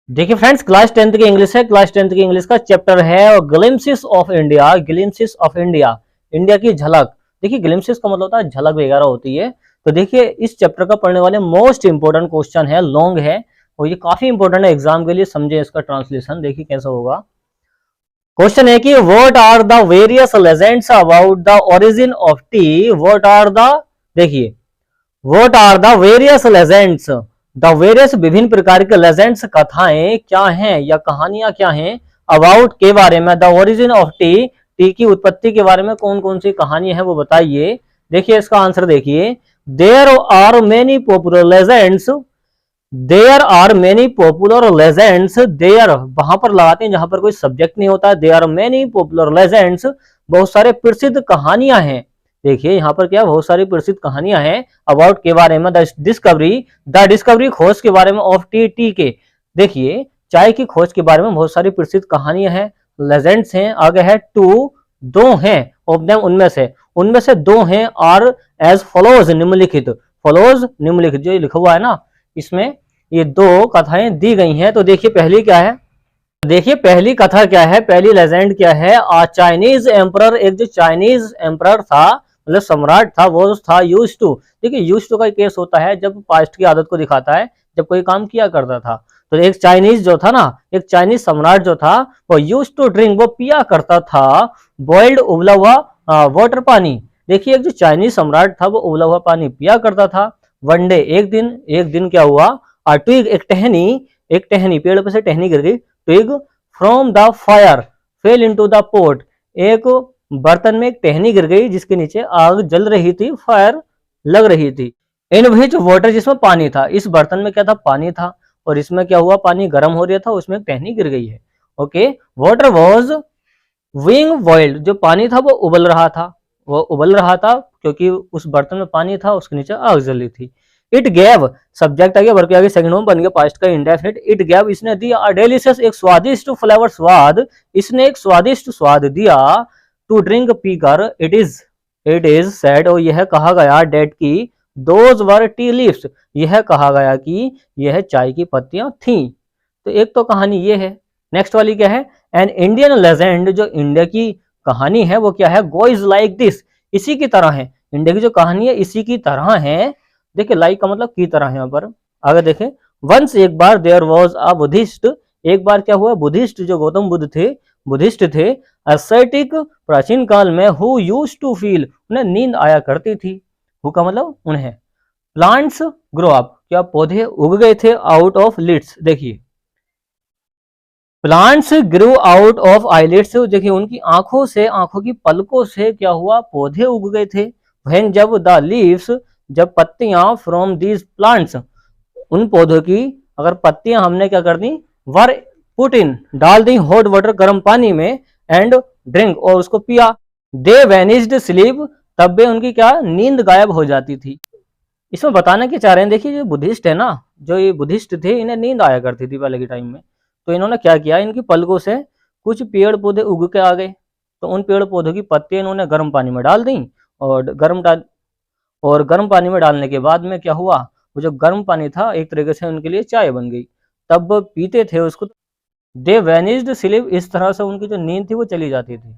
देखिए friends, class 10th की English है। क्लास 10th की इंग्लिश का चैप्टर है glimpses of India. Glimpses of India, India की झलक। देखिए ग्लिम्पसेस का मतलब होता है झलक वगैरह होती है। तो देखिए इस चैप्टर का पढ़ने वाले मोस्ट इंपोर्टेंट क्वेश्चन है, लॉन्ग है और ये काफी इंपोर्टेंट है एग्जाम के लिए। समझे इसका ट्रांसलेशन, देखिए कैसा होगा। क्वेश्चन है कि what are the various legends about the origin of tea. What are the, देखिए what are the various legends, the various विभिन्न प्रकार के लेजेंड्स कथाएं क्या हैं या कहानियां क्या हैं, अबाउट के बारे में, the origin of T, T की उत्पत्ति के बारे में कौन कौन सी कहानी है वो बताइए। देखिए इसका आंसर देखिए, there are many popular legends, there are many popular legends, there वहां पर लगाते हैं जहां पर कोई सब्जेक्ट नहीं होता है। There are many popular legends, बहुत सारे प्रसिद्ध कहानियां हैं। देखिए यहाँ पर क्या बहुत सारी प्रसिद्ध कहानियां हैं अबाउट के बारे में, द डिस्कवरी खोज के बारे में, ऑफ टी, टी के। देखिए चाय की खोज के बारे में बहुत सारी प्रसिद्ध कहानियां हैं, लेजेंड्स हैं। आगे है टू, दो हैं, ऑफ देम उनमें से दो हैं, आर एज फॉलोज निम्नलिखित, फॉलोज निम्नलिखित जो लिखा हुआ है ना, इसमें ये दो कथाएं दी गई हैं। तो देखिए पहली क्या है, देखिए पहली कथा क्या है, पहली लेजेंड क्या है। चाइनीज एम्परर, एक जो चाइनीज एम्परर था मतलब सम्राट था, वो था यूज टू। देखिए यूज टू का केस होता है जब पास्ट की आदत को दिखाता है, जब कोई काम किया करता था। तो एक चाइनीज जो था ना, एक चाइनीज सम्राट जो था वो यूज टू ड्रिंक, वो पिया करता था बॉइल्ड, उबला हुआ वाटर, पानी। देखिए एक जो चाइनीज सम्राट था वो उबला हुआ पानी पिया करता था। वन डे, एक दिन क्या हुआ, ट्विग, एक टहनी पेड़ पर से टहनी गिर गई, twig from the fire fell into the pot, एक बर्तन में एक टहनी गिर गई जिसके नीचे आग जल रही थी, फायर लग रही थी। इन विच वाटर, जिसमें पानी था, इस बर्तन में क्या था, पानी था, और इसमें क्या हुआ, पानी गर्म हो रहा था, उसमें एक टहनी गिर गई है। Okay, water was being boiled, जो पानी था वो उबल रहा था, वो उबल रहा था क्योंकि उस बर्तन में पानी था, उसके नीचे आग जल रही थी। इट गैव, सब्जेक्ट आ गया, वर्ब आ गया, सेकंड फॉर्म बन गया पास्ट का इंडेफिनिट। इट गैव, इसने दिया, डेलिशियस, एक स्वादिष्ट, फ्लेवर स्वाद, इसने एक स्वादिष्ट स्वाद दिया, टू ड्रिंक पीकर, इट इज सेड, और यह कहा गया, डेट की, दोज वर टी लीव्स, यह कहा गया कि यह चाय की पत्तियां थीं। तो एक तो कहानी ये है। नेक्स्ट वाली क्या है, एन इंडियन लेजेंड, जो इंडिया की कहानी है वो क्या है, गोइज लाइक दिस, इसी की तरह है। इंडिया की जो कहानी है इसी की तरह है। देखिए लाइक का मतलब की तरह है। यहाँ पर आगे देखें, वंस, एक बार, देयर वॉज अ बुद्धिस्ट, एक बार क्या हुआ, बुद्धिस्ट, जो गौतम बुद्ध थे, बुद्धिस्ट थे, असर्टिक, प्राचीन काल में, हु यूज टू फील, उन्हें नींद आया करती थी, हु का मतलब उन्हें। प्लांट्स ग्रो अप, क्या पौधे उग गए थे, आउट ऑफ लिड्स। देखिए plants grow out of eyelids, देखिए उनकी आंखों से, आंखों की पलकों से क्या हुआ, पौधे उग गए थे। व्हेन, जब, द लीव्स, जब पत्तियां, फ्रॉम दीज प्लांट्स, उन पौधों की अगर पत्तियां हमने क्या कर दी, वर पुट इन, डाल दी, हॉट वाटर, गर्म पानी में, एंड ड्रिंक, और उसको पिया, दे वैनिस्ड स्लीप, तब वे उनकी क्या, नींद गायब हो जाती थी। इसमें बताना क्या चाह रहे हैं, देखिए जो बुद्धिस्ट है ना, जो ये बुद्धिस्ट थे, इन्हें नींद आया करती थी पहले के टाइम में। तो इन्होंने क्या किया, इनकी पलकों से कुछ पेड़ पौधे उग के आ गए, तो उन पेड़ पौधों की पत्तियां इन्होंने गर्म पानी में डाल दी, और गर्म पानी में डालने के बाद में क्या हुआ, वो जो गर्म पानी था एक तरीके से उनके लिए चाय बन गई, तब पीते थे उसको। दे वैनिस्ड स्लीप, इस तरह से उनकी जो नींद थी वो चली जाती थी।